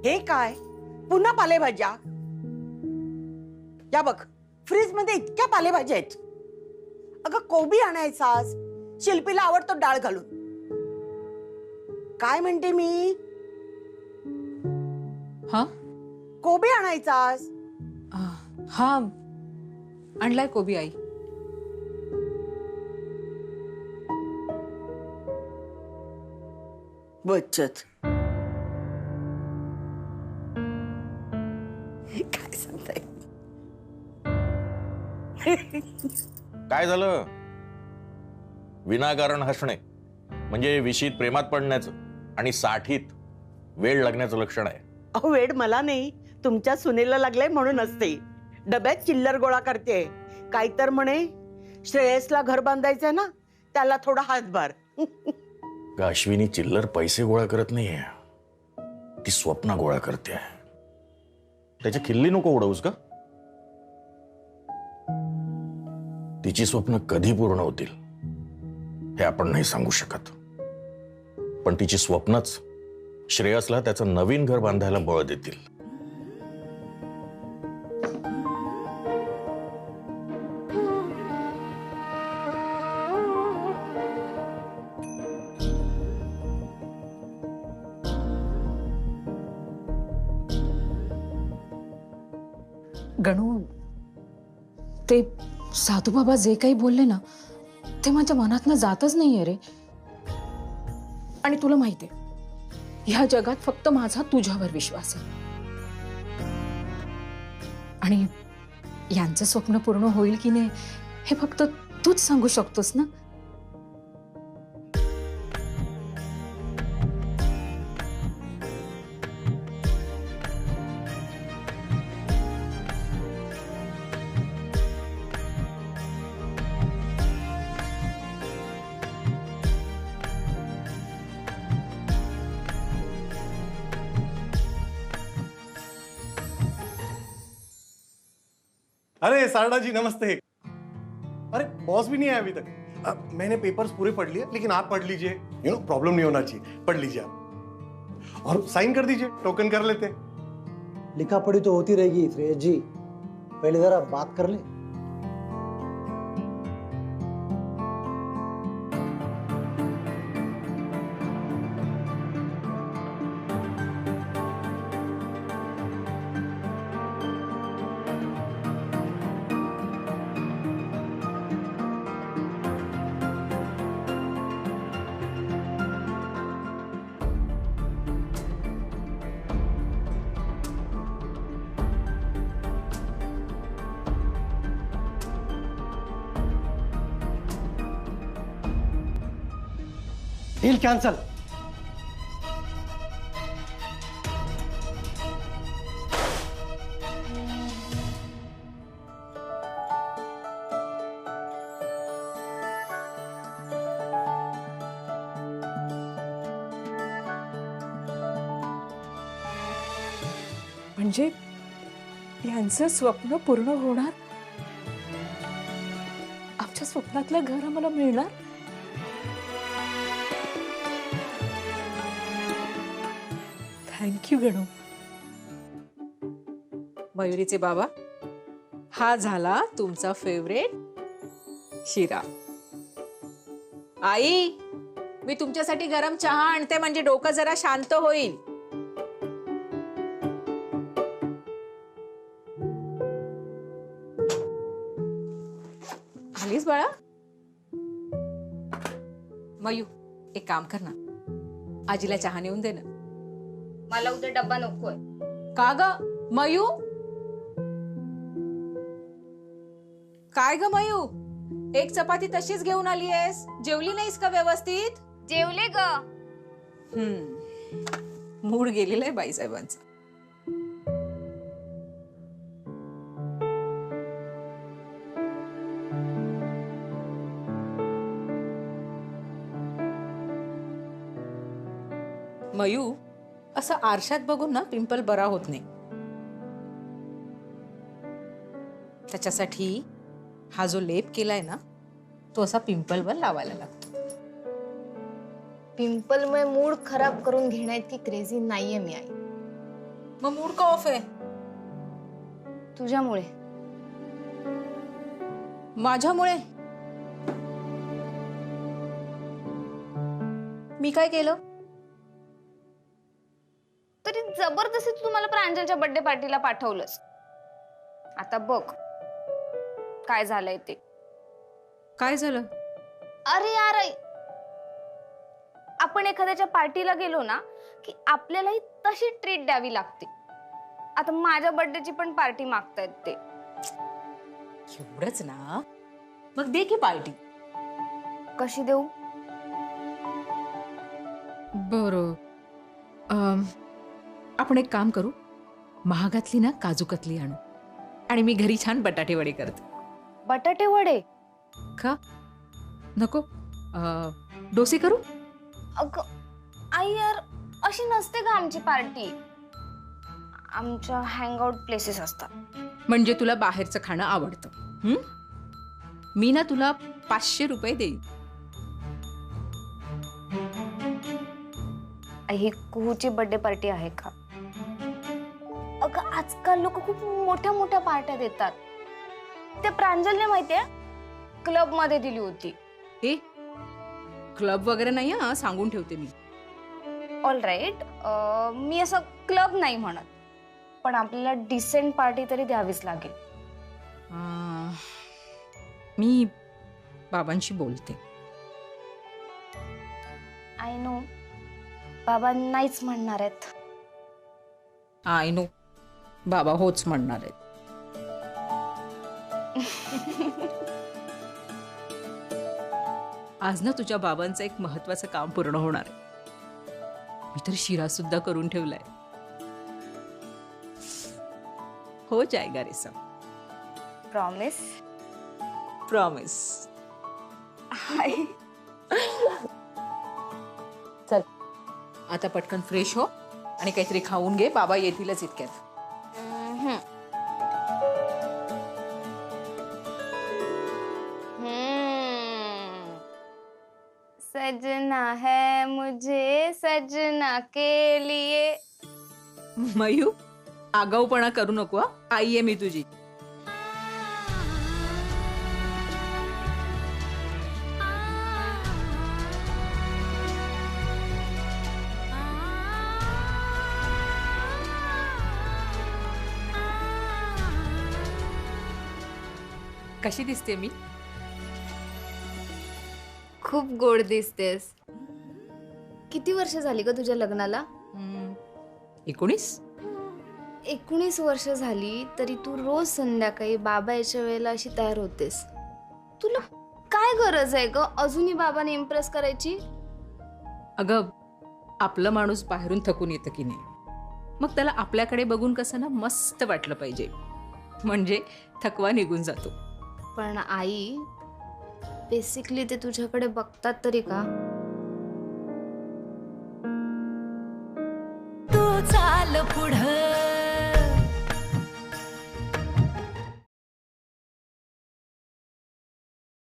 हे काय पुन्हा पालेभाज्या? या बघ, फ्रीज मध्ये इतक्या पालेभाज्या आहेत. अगं कोबी आणायचास, शिल्पीला आवडतो डाळ घालून. काय म्हणते मी? हा कोबी आणायचास. हा आणलाय कोबी आई. बचत काय सांगताय? काय झालं? विनाकारण हसणे म्हणजे विशीत प्रेमात पडण्याचं आणि साठीत वेळ लागण्याचं लक्षण आहे. अहो वेड मला नाही, तुमच्या सुनेला लागलंय म्हणून असते. डब्यात चिल्लर गोळा करते. काय तर म्हणे श्रेयसला घर बांधायचंय ना, त्याला थोडा हातभार. अश्विनी चिल्लर पैसे गोळा करत नाहीये, ती स्वप्न गोळा करते. त्याची खिल्ली नको उडवूस का? तिची स्वप्न कधी पूर्ण होतील हे आपण नाही सांगू शकत, पण तिची स्वप्नच श्रेयसला त्याचं नवीन घर बांधायला बळ देतील. गणू, ते साधूबाबा जे काही बोलले ना ते माझ्या मनातनं जातच नाहीये रे. आणि तुला माहितीये, ह्या जगात फक्त माझा तुझ्यावर विश्वास आहे. आणि यांचं स्वप्न पूर्ण होईल की नाही हे फक्त तूच सांगू शकतोस ना. अरे सारदा जी नमस्ते। अरे बॉस भी नहीं आया अभी तक। मैंने पेपर्स पूरे पढ़ लिए, लेकिन आप पढ़ लीजिए, प्रॉब्लम नहीं होना चाहिए, पढ़ लीजिए आप और साइन कर दीजिए, टोकन कर लेते। लिखा पढ़ी तो होती रहेगी श्रेयस जी, पहले जरा बात कर ले। Deal cancel. म्हणजे यांचं स्वप्न पूर्ण होणार, आमच्या स्वप्नातलं घर आम्हाला मिळणार. थँक्यू गणू. मयुरीचे बाबा, हा झाला तुमचा फेवरेट शिरा. आई, मी तुमच्यासाठी गरम चहा आणते म्हणजे डोकं जरा शांत होईल. आलीस बाळा? मयू, एक काम कर ना, आजीला चहा नेऊन दे ना. मला उद्या डब्बा नकोय. का ग मयू? काय ग मयू, एक चपाती तशीच घेऊन आली आहेस, जेवली नाहीस का व्यवस्थित? जेवले ग. मूड गेलेला आहे बाईसाहेबांचा. मयू, असं आरशात बघून ना पिंपल बरा होत नाही. त्याच्यासाठी हा जो लेप केलाय ना तो असा पिंपलवर लावायला लागतो. पिंपलमुळे मूड खराब करून घेण्याची क्रेझी नाहीये मी आई. मग मूड का ऑफ आहे? तुझ्यामुळे. माझ्यामुळे? मी काय केलं? तरी जबरदस्ती तू मला प्रांजलच्या बर्थडे पार्टीला पाठवलंस. आता बघ काय झालंय ते. काय झालं? अरे यार, आपण एखाद्याच्या पार्टीला गेलो ना की आपल्यालाही तशी ट्रीट द्यावी लागते. आता माझ्या बर्थडेची पण पार्टी मागतायत ते. एवढंच ना, मग दे की पार्टी. कशी देऊ? बरं, आपण एक काम करू, महागातली ना काजू कतली आणू आणि मी घरी छान बटाटे वडे करते. बटाटे वडे? का नको? डोसे करू? अगं आई यार, अशी नसते का आमची पार्टी. आमच्या हँगआउट प्लेसेस असतात. म्हणजे तुला बाहेरचं खाणं आवडतं? मी ना तुला 500 रुपये देईन. ही कुहूची बर्थडे पार्टी आहे का? अगं आजकाल लोक खूप मोठ्या मोठ्या पार्ट्या देतात. ते प्रांजलने माहितीये क्लब मध्ये दिली होती. ए, क्लब वगैरे नाही हा, सांगून ठेवते मी. ऑल राईट, मी असं क्लब नाही म्हणत, पण आपल्याला डिसेंट पार्टी तरी द्यावीच लागेल. मी बाबांशी बोलते. आय नो बाबा नाहीच म्हणणार आहेत. आय नो बाबा होच म्हणणार आहेत. आज ना तुझ्या बाबांचं एक महत्वाचं काम पूर्ण होणार आहे. मी तर शिरा सुद्धा करून ठेवलाय. हो जाएगा रे सब. प्रॉमिस? प्रॉमिस. चल आता पटकन फ्रेश हो आणि काहीतरी खाऊन घे. बाबा येतीलच इतक्यात. सजना है मुझे सजना के लिए. मयू, आगाऊपणा करू नको हा. आई आहे मी तुझी. कशी दिसते मी? खूप गोड दिसतेस. किती वर्ष झाली ग तुझ्या लग्नाला? 19. 19 वर्ष झाली तरी तू रोज संध्याकाळी बाबा याच्या वेळेला अशी तयार होतेस. तुला काय गरज आहे ग अजूनही बाबाने इम्प्रेस करायची? अगं आपलं माणूस बाहेरून थकून येतं की नाही, मग त्याला आपल्याकडे बघून कसं ना मस्त वाटलं पाहिजे, म्हणजे थकवा निघून जातो. पण आई, बेसिकली ते तुझ्याकडे बघतात तरी का?